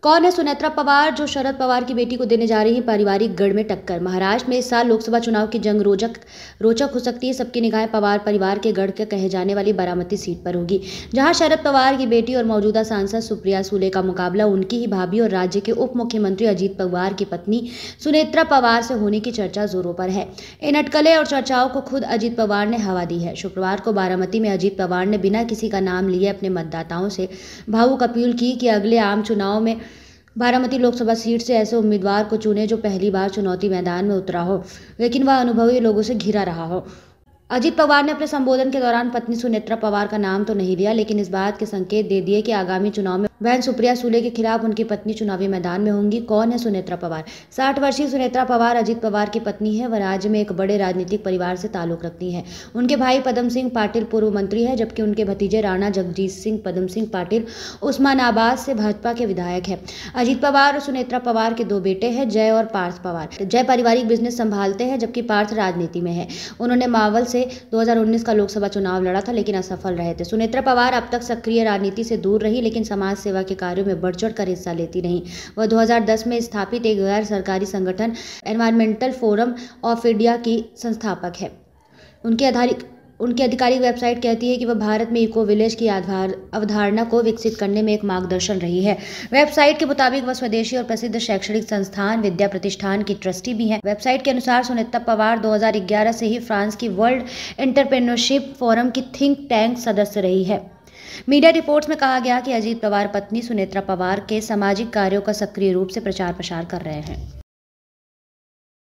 कौन है सुनेत्रा पवार, जो शरद पवार की बेटी को देने जा रही है पारिवारिक गढ़ में टक्कर। महाराष्ट्र में इस साल लोकसभा चुनाव की जंग रोचक हो सकती है। सबकी निगाहें पवार परिवार के गढ़ के कहे जाने वाली बारामती सीट पर होगी, जहां शरद पवार की बेटी और मौजूदा सांसद सुप्रिया सुले का मुकाबला उनकी ही भाभी और राज्य के उप मुख्यमंत्री अजीत पवार की पत्नी सुनेत्रा पवार से होने की चर्चा जोरों पर है। इन अटकलें और चर्चाओं को खुद अजीत पवार ने हवा दी है। शुक्रवार को बारामती में अजीत पवार ने बिना किसी का नाम लिए अपने मतदाताओं से भावुक अपील की कि अगले आम चुनाव में बारामती लोकसभा सीट से ऐसे उम्मीदवार को चुने जो पहली बार चुनौती मैदान में उतरा हो, लेकिन वह अनुभवी लोगों से घिरा रहा हो। अजीत पवार ने अपने संबोधन के दौरान पत्नी सुनेत्रा पवार का नाम तो नहीं लिया, लेकिन इस बात के संकेत दे दिए कि आगामी चुनाव में बहन सुप्रिया सुले के खिलाफ उनकी पत्नी चुनावी मैदान में होंगी। कौन है सुनेत्रा पवार? 60 वर्षीय सुनेत्रा पवार अजीत पवार की पत्नी है। वह राज्य में एक बड़े राजनीतिक परिवार से ताल्लुक रखती हैं। उनके भाई पदम सिंह पाटिल पूर्व मंत्री है, जबकि उनके भतीजे राणा जगजीत सिंह पदम सिंह पाटिल उस्मानाबाद से भाजपा के विधायक है। अजीत पवार और सुनेत्रा पवार के 2 बेटे हैं, जय और पार्थ पवार। जय पारिवारिक बिजनेस संभालते हैं, जबकि पार्थ राजनीति में है। उन्होंने मावल से 2019 का लोकसभा चुनाव लड़ा था, लेकिन असफल रहे थे। सुनेत्रा पवार अब तक सक्रिय राजनीति से दूर रही, लेकिन समाज सेवा के कार्यों में बढ़-चढ़ कर हिस्सा लेती रही। वह 2010 में स्थापित एक गैर सरकारी संगठन एनवायरमेंटल फोरम ऑफ इंडिया की संस्थापक है। उनकी आधिकारिक वेबसाइट कहती है कि वह भारत में इको विलेज की अवधारणा को विकसित करने में एक मार्गदर्शन रही है। वेबसाइट के मुताबिक वह स्वदेशी और प्रसिद्ध शैक्षणिक संस्थान विद्या प्रतिष्ठान की ट्रस्टी भी हैं। वेबसाइट के अनुसार सुनेत्रा पवार 2011 से ही फ्रांस की वर्ल्ड एंटरप्रेन्योरशिप फोरम की थिंक टैंक सदस्य रही है। मीडिया रिपोर्ट्स में कहा गया कि अजीत पवार पत्नी सुनेत्रा पवार के सामाजिक कार्यों का सक्रिय रूप से प्रचार प्रसार कर रहे हैं।